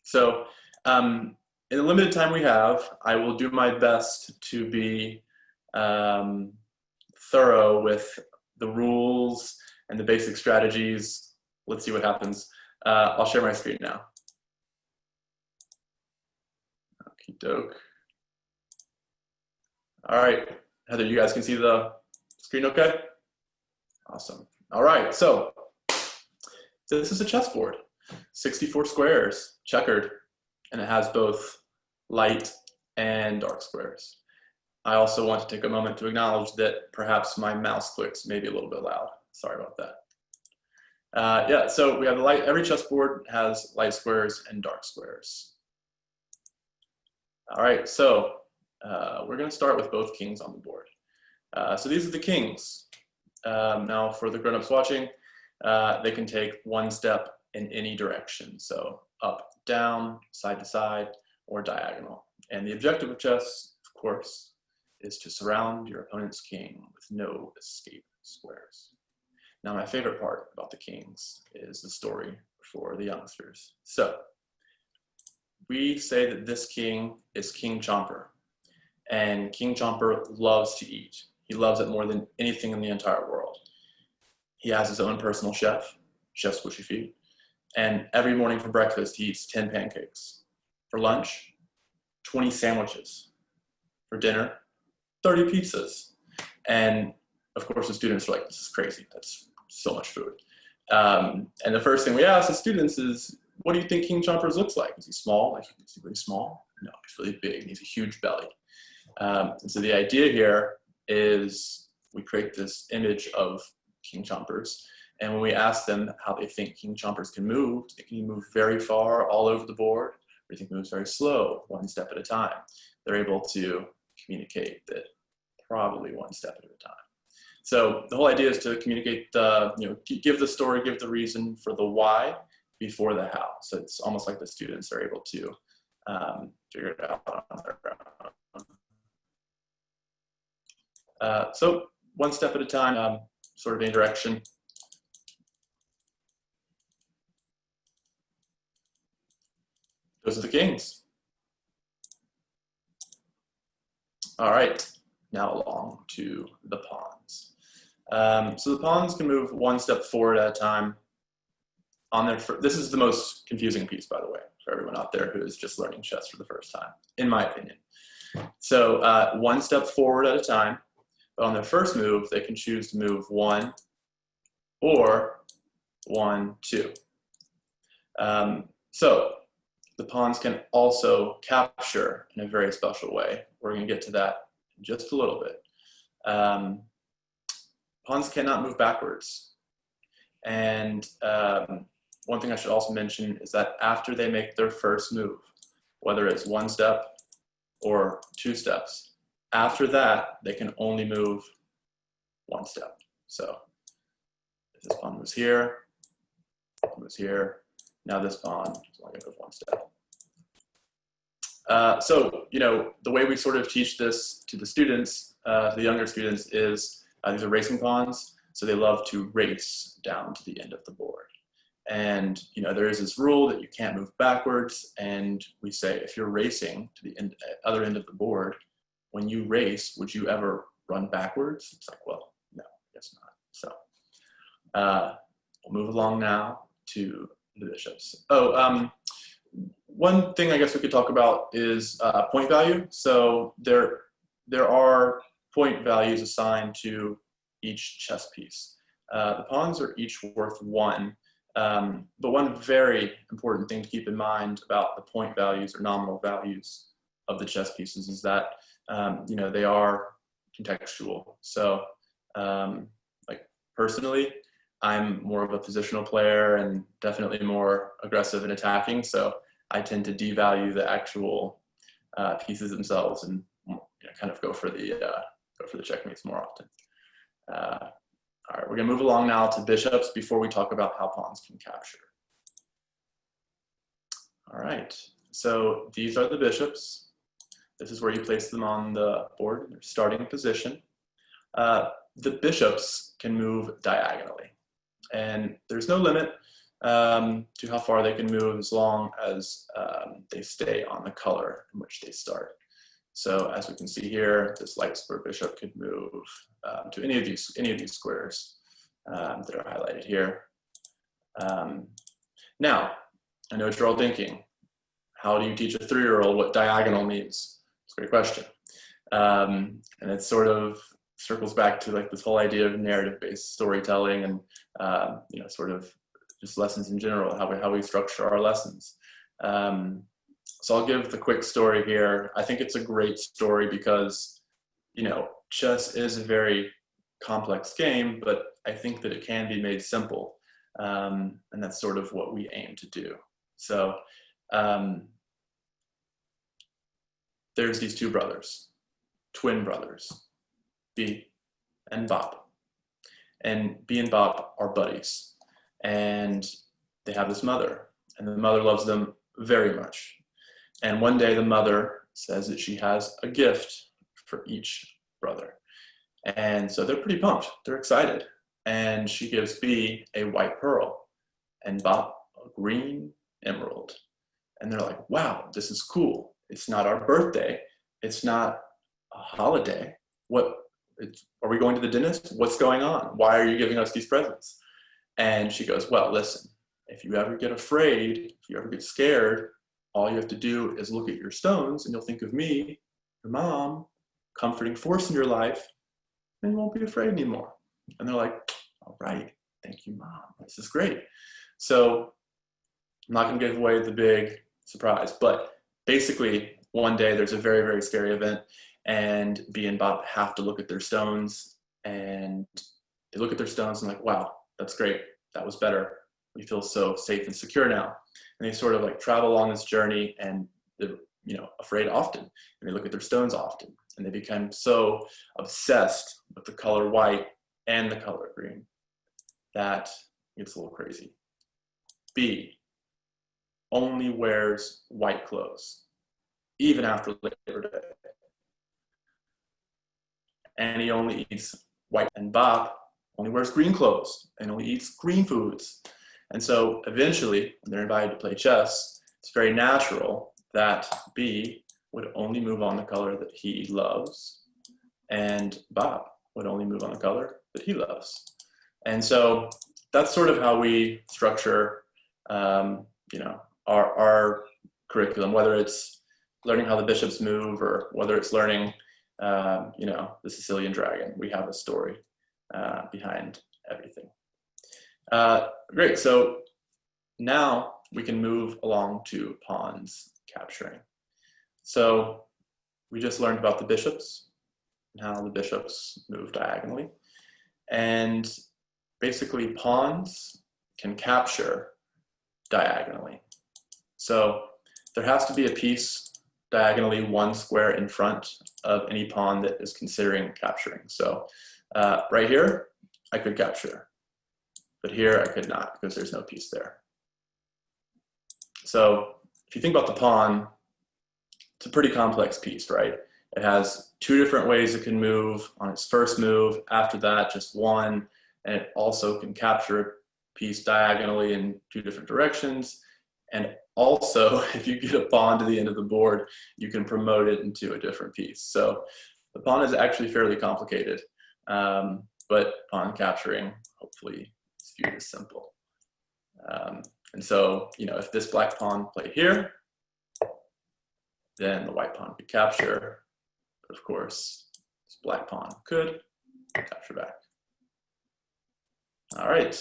So in the limited time we have, I will do my best to be thorough with the rules and the basic strategies. Let's see what happens. I'll share my screen now. Okie doke. All right, Heather, you guys can see the screen okay? Awesome. All right, so this is a chessboard, 64 squares, checkered, and it has both light and dark squares. I also want to take a moment to acknowledge that perhaps my mouse clicks may be a little bit loud. Sorry about that. Yeah, so we have the light, every chessboard has light squares and dark squares. All right, so we're gonna start with both kings on the board. So these are the kings. Now for the grown-ups watching, they can take one step in any direction. So up, down, side to side, or diagonal. And the objective of chess, of course, is to surround your opponent's king with no escape squares. Now my favorite part about the kings is the story for the youngsters. So we say that this king is King Chomper, and King Chomper loves to eat. He loves it more than anything in the entire world. He has his own personal chef, Chef Squishy Feet, and every morning for breakfast he eats 10 pancakes. For lunch, 20 sandwiches. For dinner, 30 pizzas. And of course the students are like, this is crazy, that's so much food. And the first thing we ask the students is, what do you think King Chompers looks like? Is he small? Like, is he really small? No, he's really big, he's a huge belly. And so the idea here is we create this image of King Chompers, and when we ask them how they think King Chompers can move, do they can move very far all over the board, or do you think he moves very slow, one step at a time? They're able to communicate that probably one step at a time. So the whole idea is to communicate the, you know, give the story, give the reason for the why before the how. So it's almost like the students are able to figure it out on their own. So one step at a time, sort of in direction. Those are the kings. All right, now along to the pawns. So the pawns can move one step forward at a time. On their this is the most confusing piece, by the way, for everyone out there who is just learning chess for the first time, in my opinion. So one step forward at a time, but on their first move, they can choose to move 1, or 1, 2. So the pawns can also capture in a very special way. We're going to get to that in just a little bit. Pawns cannot move backwards. And one thing I should also mention is that after they make their first move, whether it's 1 step or 2 steps, after that, they can only move 1 step. So if this pawn moves here, moves here, now this pawn is only going to move 1 step. So, you know, the way we sort of teach this to the students, to the younger students, is these are racing pawns, so they love to race down to the end of the board. And, you know, there is this rule that you can't move backwards, and we say, if you're racing to the other end of the board, when you race, would you ever run backwards? It's like, well, no, I guess not. So we'll move along now to the bishops. Oh, one thing I guess we could talk about is point value. So there are point values assigned to each chess piece. The pawns are each worth 1. But one very important thing to keep in mind about the point values or nominal values of the chess pieces is that, you know, they are contextual. So like personally, I'm more of a positional player and definitely more aggressive in attacking. So I tend to devalue the actual pieces themselves and, you know, kind of go for the checkmates more often. All right, we're going to move along now to bishops before we talk about how pawns can capture. All right, so these are the bishops. This is where you place them on the board in their starting position. The bishops can move diagonally, and there's no limit to how far they can move as long as they stay on the color in which they start. So as we can see here, this light square bishop could move to any of these squares that are highlighted here. Now, I know what you're all thinking. How do you teach a 3-year-old what diagonal means? It's a great question. And it sort of circles back to like this whole idea of narrative-based storytelling and you know, sort of just lessons in general, how we structure our lessons. So I'll give the quick story here. I think it's a great story because, you know, chess is a very complex game, but I think that it can be made simple. And that's sort of what we aim to do. So there's these 2 brothers, twin brothers, B and Bob. And B and Bob are buddies. And they have this mother, and the mother loves them very much. And one day the mother says that she has a gift for each brother. And so they're pretty pumped, they're excited. And she gives B a white pearl and Bob a green emerald. And they're like, wow, this is cool. It's not our birthday. It's not a holiday. Are we going to the dentist? What's going on? Why are you giving us these presents? And she goes, well, listen, if you ever get afraid, if you ever get scared, all you have to do is look at your stones and you'll think of me, your mom, comforting force in your life, and you won't be afraid anymore. And they're like, all right, thank you, Mom. This is great. So I'm not going to give away the big surprise, but basically one day there's a very, very scary event and B and Bob have to look at their stones, and they look at their stones and like, wow, that's great. That was better. We feel so safe and secure now. And they sort of like travel along this journey and they're, you know, afraid often. And they look at their stones often. And they become so obsessed with the color white and the color green that it's a little crazy. B only wears white clothes, even after Labor Day. And he only eats white. And Bob only wears green clothes and only eats green foods. And so eventually, when they're invited to play chess, it's very natural that B would only move on the color that he loves, and Bob would only move on the color that he loves. And so that's sort of how we structure, you know, our curriculum, whether it's learning how the bishops move or whether it's learning, you know, the Sicilian dragon. We have a story behind everything. Great, so now we can move along to pawns capturing. So we just learned about the bishops and how the bishops move diagonally. And basically pawns can capture diagonally. So there has to be a piece diagonally one square in front of any pawn that is considering capturing. So right here, I could capture, but here I could not because there's no piece there. So if you think about the pawn, it's a pretty complex piece, right? It has two different ways it can move on its first move. After that, just one. And it also can capture a piece diagonally in two different directions. And also, if you get a pawn to the end of the board, you can promote it into a different piece. So the pawn is actually fairly complicated, but pawn capturing, hopefully, is viewed as simple. And so, you know, if this black pawn played here, then the white pawn could capture. But of course, this black pawn could capture back. All right,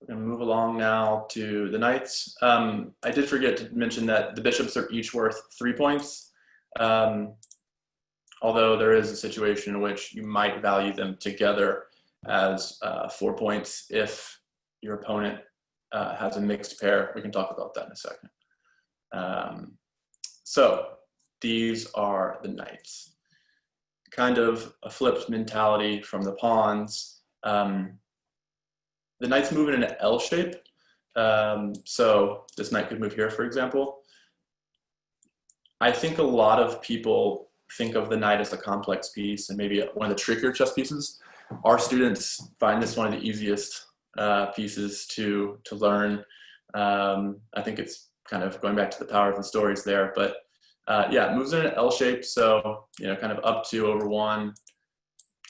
we're going to move along now to the knights. I did forget to mention that the bishops are each worth 3 points, although there is a situation in which you might value them together as 4 points if your opponent has a mixed pair. We can talk about that in a second. So these are the knights. Kind of a flipped mentality from the pawns. The knights move in an L shape. So this knight could move here, for example. I think a lot of people think of the knight as a complex piece and maybe one of the trickier chess pieces. Our students find this one of the easiest pieces to learn. I think it's kind of going back to the power of the stories there, but yeah, it moves in an L shape. So, you know, kind of up 2 over 1,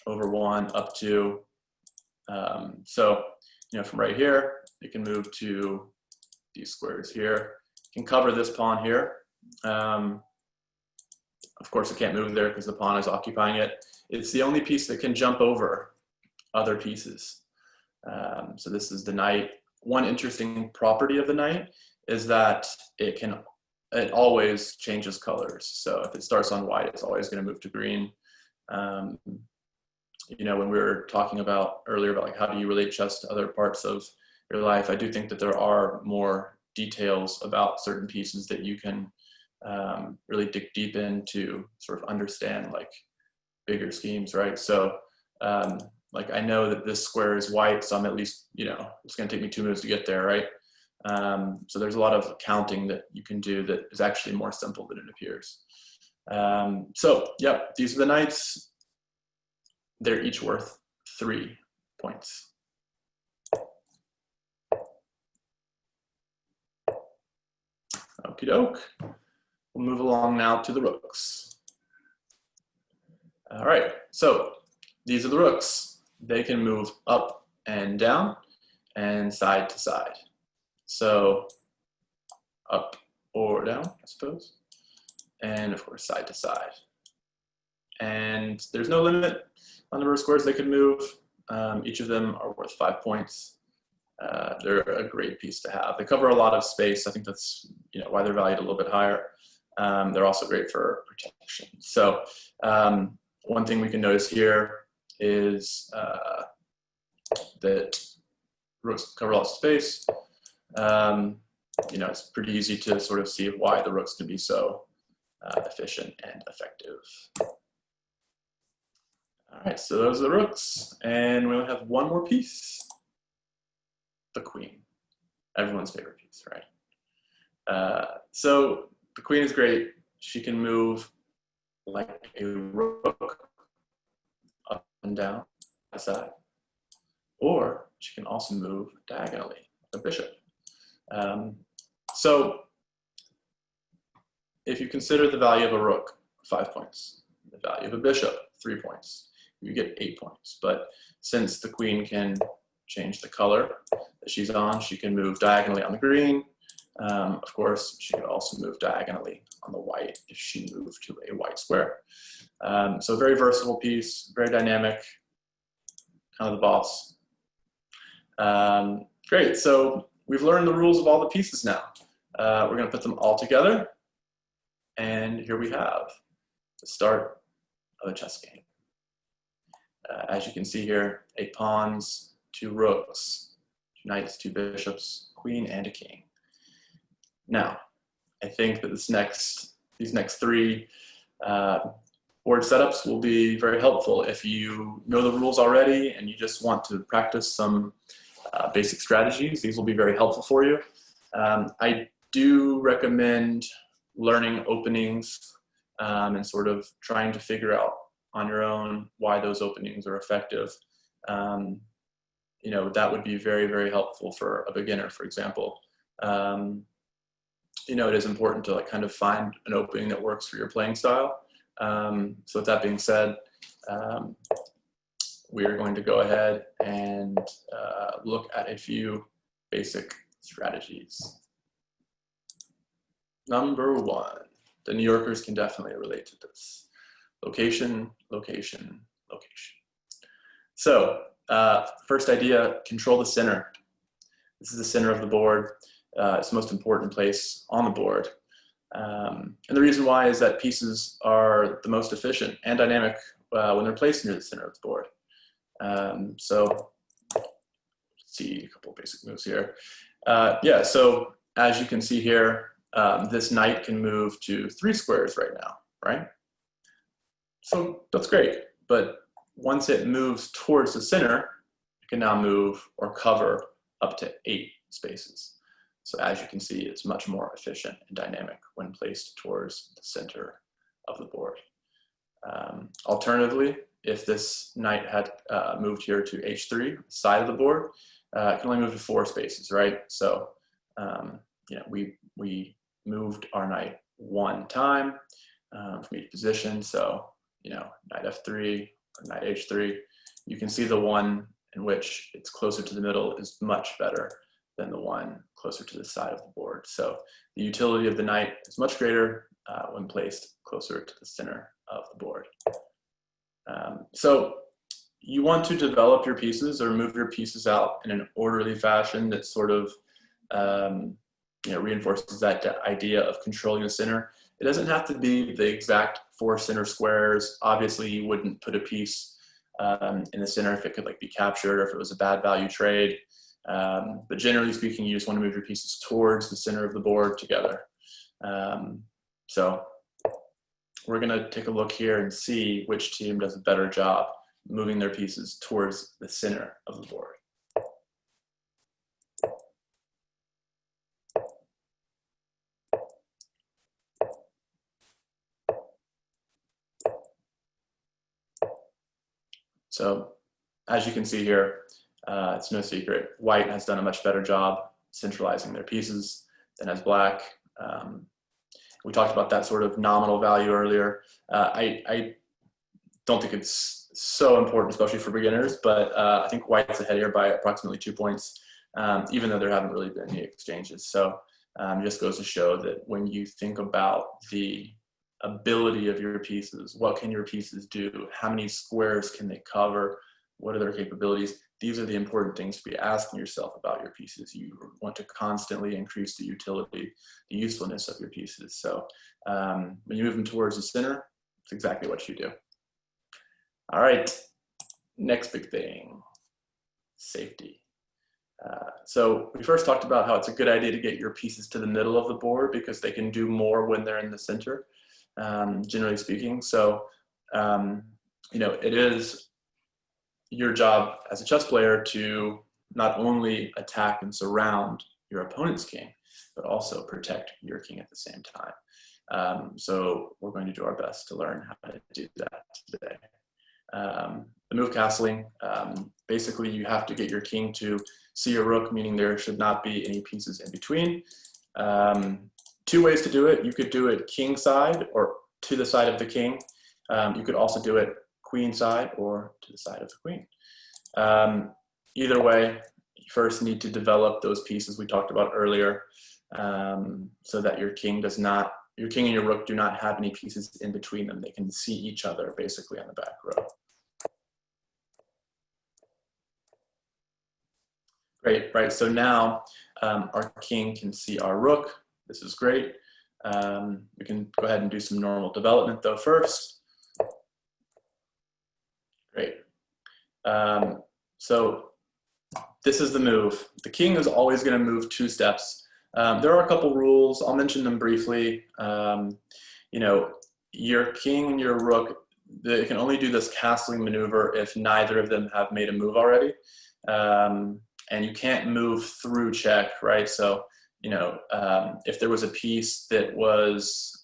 up 2. So, you know, from right here, it can move to these squares here. It can cover this pawn here. Of course, it can't move there because the pawn is occupying it. It's the only piece that can jump over other pieces. So this is the knight. One interesting property of the knight is that it always changes colors. So if it starts on white, it's always going to move to green. You know, when we were talking about earlier about like how do you relate chess to other parts of your life, I do think that there are more details about certain pieces that you can really dig deep into, sort of understand like bigger schemes, right? So like I know that this square is white, so I'm at least, you know, it's going to take me 2 moves to get there, right? So there's a lot of counting that you can do that is actually more simple than it appears. So yep, these are the knights. They're each worth 3 points. Okie doke. We'll move along now to the rooks. All right, so these are the rooks. They can move up and down and side to side. So up or down, I suppose. And of course, side to side. And there's no limit on the number of squares they can move. Each of them are worth 5 points. They're a great piece to have. They cover a lot of space. I think that's, you know, why they're valued a little bit higher. They're also great for protection. So one thing we can notice here is that rooks cover a lot of space. You know, it's pretty easy to sort of see why the rooks can be so efficient and effective. All right, so those are the rooks, and we only have one more piece, the queen. Everyone's favorite piece, right? So the queen is great. She can move like a rook up and down the side, or she can also move diagonally, like a bishop. So if you consider the value of a rook, 5 points, the value of a bishop, 3 points, you get 8 points. But since the queen can change the color that she's on, she can move diagonally on the green. Of course, she could also move diagonally on the white if she moved to a white square. So a very versatile piece, very dynamic, kind of the boss. Great, so we've learned the rules of all the pieces now. We're gonna put them all together. And here we have the start of a chess game. As you can see here, 8 pawns, 2 rooks, 2 knights, 2 bishops, queen, and a king. Now, I think that these next 3 board setups will be very helpful if you know the rules already and you just want to practice some basic strategies. These will be very helpful for you. I do recommend learning openings and sort of trying to figure out on your own why those openings are effective. You know, that would be very, very helpful for a beginner, for example. You know, it is important to like kind of find an opening that works for your playing style. So with that being said, we are going to go ahead and look at a few basic strategies. Number 1, the New Yorkers can definitely relate to this. Location, location, location. So first idea, control the center. This is the center of the board. It's the most important place on the board. And the reason why is that pieces are the most efficient and dynamic when they're placed near the center of the board. So let's see a couple of basic moves here. Yeah, so as you can see here, this knight can move to 3 squares right now, right? So that's great, but once it moves towards the center, it can now move or cover up to 8 spaces. So as you can see, it's much more efficient and dynamic when placed towards the center of the board. Alternatively, if this knight had moved here to h3, side of the board, it can only move to 4 spaces, right? So you know, we moved our knight 1 time from each position. So you know, knight f3, or knight h3. You can see the one in which it's closer to the middle is much better than the one closer to the side of the board. So the utility of the knight is much greater when placed closer to the center of the board. So you want to develop your pieces or move your pieces out in an orderly fashion that sort of you know, reinforces that idea of controlling the center. It doesn't have to be the exact 4 center squares. Obviously, you wouldn't put a piece in the center if it could like be captured or if it was a bad value trade. But generally speaking, you just want to move your pieces towards the center of the board together. So we're going to take a look here and see which team does a better job moving their pieces towards the center of the board. So as you can see here, it's no secret, white has done a much better job centralizing their pieces than has black. We talked about that sort of nominal value earlier. I don't think it's so important, especially for beginners, but I think white's ahead here by approximately 2 points, even though there haven't really been any exchanges. So it just goes to show that when you think about the ability of your pieces, what can your pieces do, how many squares can they cover, what are their capabilities, these are the important things to be asking yourself about your pieces. You want to constantly increase the utility, the usefulness of your pieces. So when you move them towards the center, it's exactly what you do. All right, next big thing, safety. So we first talked about how it's a good idea to get your pieces to the middle of the board because they can do more when they're in the center, generally speaking. So, you know, it is your job as a chess player to not only attack and surround your opponent's king, but also protect your king at the same time. So we're going to do our best to learn how to do that today. The move castling, basically you have to get your king to see your rook, meaning there should not be any pieces in between. 2 ways to do it. You could do it king side or to the side of the king. You could also do it queen side or to the side of the queen. Either way, you first need to develop those pieces we talked about earlier so that your king and your rook do not have any pieces in between them. They can see each other basically on the back row. Great, right, so now our king can see our rook. This is great. We can go ahead and do some normal development though first. Great. So this is the move. The king is always going to move 2 steps. There are a couple rules. I'll mention them briefly. You know, your king and your rook, they can only do this castling maneuver if neither of them have made a move already. And you can't move through check, right? So, you know, if there was a piece that was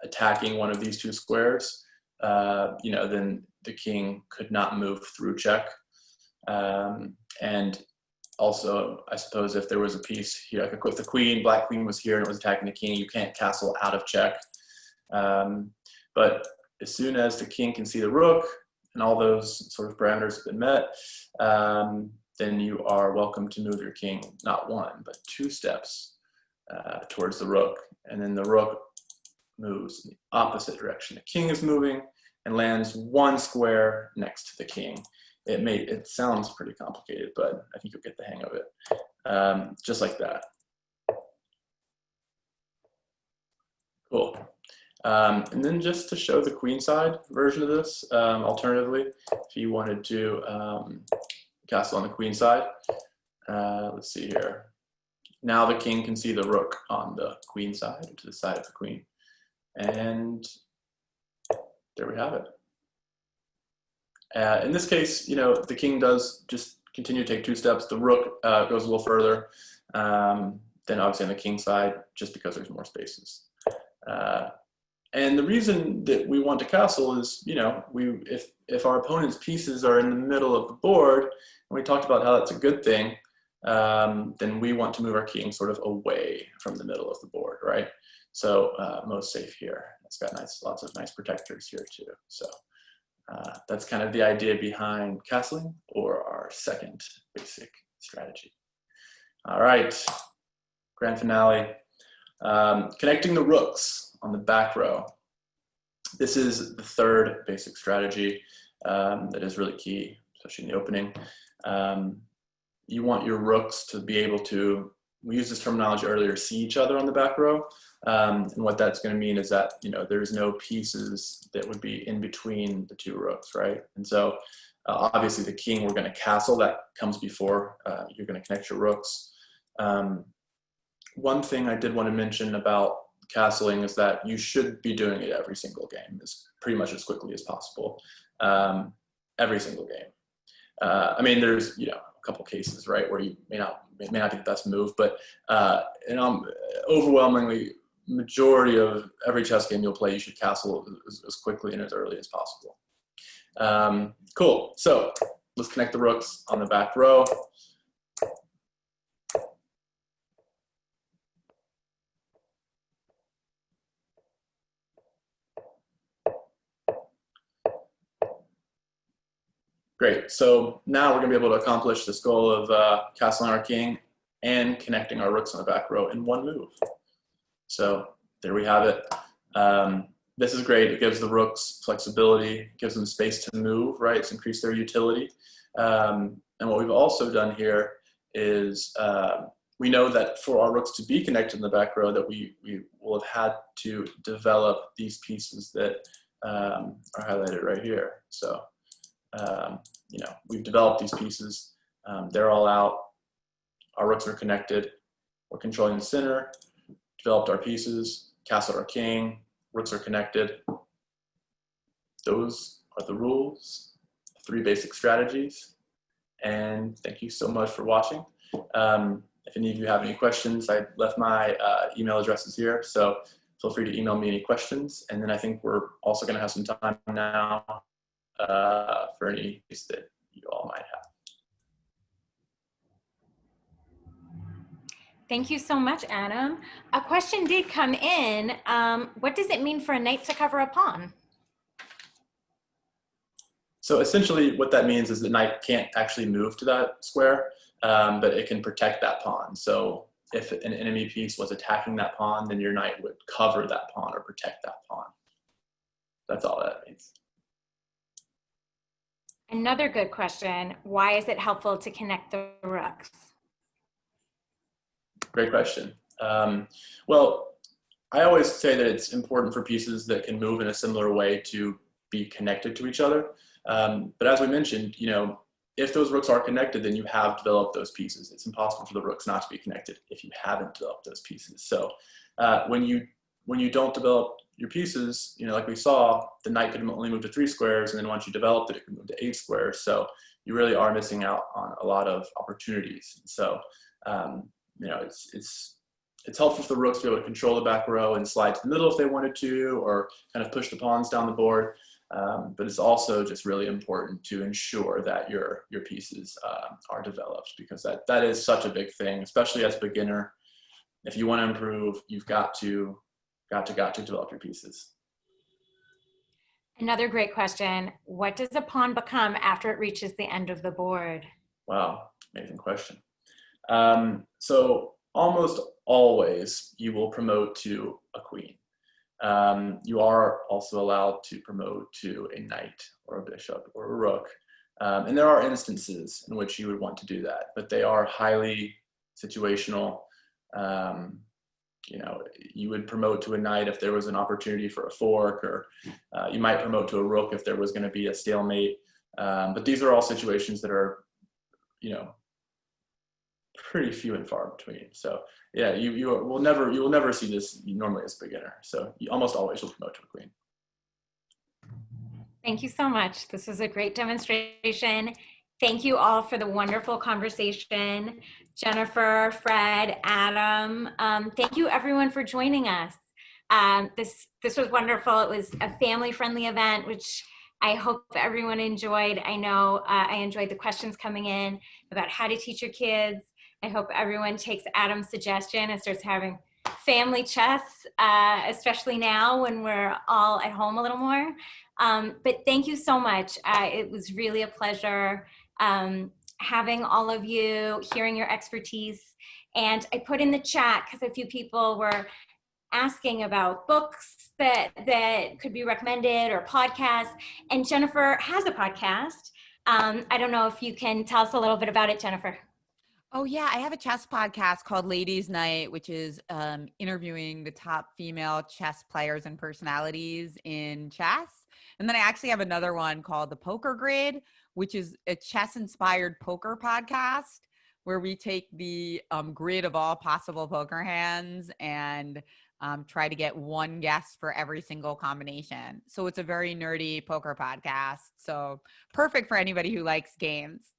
attacking one of these 2 squares, you know, then the king could not move through check. And also, I suppose if there was a piece here, like if the queen, black queen was here and it was attacking the king, you can't castle out of check. But as soon as the king can see the rook and all those sort of parameters have been met, then you are welcome to move your king not 1, but 2 steps towards the rook. And then the rook moves in the opposite direction. The king is moving and lands 1 square next to the king. It sounds pretty complicated, but I think you'll get the hang of it. Just like that. Cool. And then just to show the queenside version of this, alternatively, if you wanted to castle on the queen side, let's see here. Now the king can see the rook on the queen side, to the side of the queen. And there we have it. In this case, you know, the king does just continue to take 2 steps. The rook goes a little further than obviously on the king side, just because there's more spaces. And the reason that we want to castle is, you know, if our opponent's pieces are in the middle of the board, and we talked about how that's a good thing, then we want to move our king sort of away from the middle of the board, right? So most safe here. It's got lots of nice protectors here too. So that's kind of the idea behind castling, or our second basic strategy. All right, grand finale. Connecting the rooks on the back row. This is the third basic strategy that is really key, especially in the opening. You want your rooks to be able to, we used this terminology earlier, see each other on the back row. And what that's going to mean is that, you know, there's no pieces that would be in between the 2 rooks, right? And so obviously the king, we're going to castle. That comes before you're going to connect your rooks. One thing I did want to mention about castling is that you should be doing it every single game, as pretty much as quickly as possible. Every single game. I mean, there's, you know, a couple cases, right, where you may not be the best move, but overwhelmingly, majority of every chess game you'll play, you should castle as quickly and as early as possible. Cool. So let's connect the rooks on the back row. Great. So now we're going to be able to accomplish this goal of castling our king and connecting our rooks on the back row in 1 move. So there we have it. This is great. It gives the rooks flexibility, gives them space to move, right? It's increased their utility. And what we've also done here is we know that for our rooks to be connected in the back row, that we will have had to develop these pieces that are highlighted right here. So, you know, we've developed these pieces. They're all out. Our rooks are connected. We're controlling the center. Developed our pieces, castled our king, rooks are connected. Those are the rules, 3 basic strategies. And thank you so much for watching. If any of you have any questions, I left my email addresses here, so feel free to email me any questions. And then I think we're also going to have some time now for any that you all might have. Thank you so much, Adam. A question did come in. What does it mean for a knight to cover a pawn? So essentially what that means is the knight can't actually move to that square, but it can protect that pawn. So if an enemy piece was attacking that pawn, then your knight would cover that pawn or protect that pawn. That's all that means. Another good question, why is it helpful to connect the rooks? Great question. Well, I always say that it's important for pieces that can move in a similar way to be connected to each other. But as we mentioned, if those rooks are connected, then you have developed those pieces. It's impossible for the rooks not to be connected if you haven't developed those pieces. So when you don't develop your pieces, like we saw, the knight could only move to 3 squares, and then once you developed it, it could move to 8 squares. So you really are missing out on a lot of opportunities. So it's helpful for the rooks to be able to control the back row and slide to the middle if they wanted to, or kind of push the pawns down the board. But it's also just really important to ensure that your pieces are developed, because that is such a big thing, especially as a beginner. If you want to improve, you've got to develop your pieces. Another great question, what does a pawn become after it reaches the end of the board? Wow, amazing question. So almost always you will promote to a queen. You are also allowed to promote to a knight or a bishop or a rook. And there are instances in which you would want to do that, but they are highly situational. You would promote to a knight if there was an opportunity for a fork, or you might promote to a rook if there was going to be a stalemate. But these are all situations that are, pretty few and far between. So yeah, you will never see this normally as a beginner. So you almost always will promote to a queen. Thank you so much. This was a great demonstration. Thank you all for the wonderful conversation. Jennifer, Fred, Adam, thank you everyone for joining us. This was wonderful. It was a family-friendly event, which I hope everyone enjoyed. I know I enjoyed the questions coming in about how to teach your kids. I hope everyone takes Adam's suggestion and starts having family chess, especially now when we're all at home a little more. But thank you so much. It was really a pleasure having all of you, hearing your expertise. And I put in the chat, because a few people were asking about books that could be recommended or podcasts. And Jennifer has a podcast. I don't know if you can tell us a little bit about it, Jennifer. Oh yeah, I have a chess podcast called Ladies Night, which is interviewing the top female chess players and personalities in chess. And then I actually have another one called The Poker Grid, which is a chess-inspired poker podcast where we take the grid of all possible poker hands and try to get one guess for every single combination. So it's a very nerdy poker podcast. So perfect for anybody who likes games.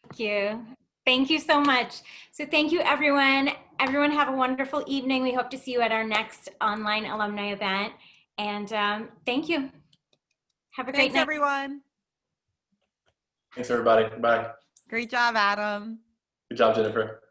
Thank you. Thank you so much. So thank you, everyone. Everyone have a wonderful evening. We hope to see you at our next online alumni event. And thank you. Have a great night. Thanks, everyone. Thanks, everybody. Bye. Great job, Adam. Good job, Jennifer.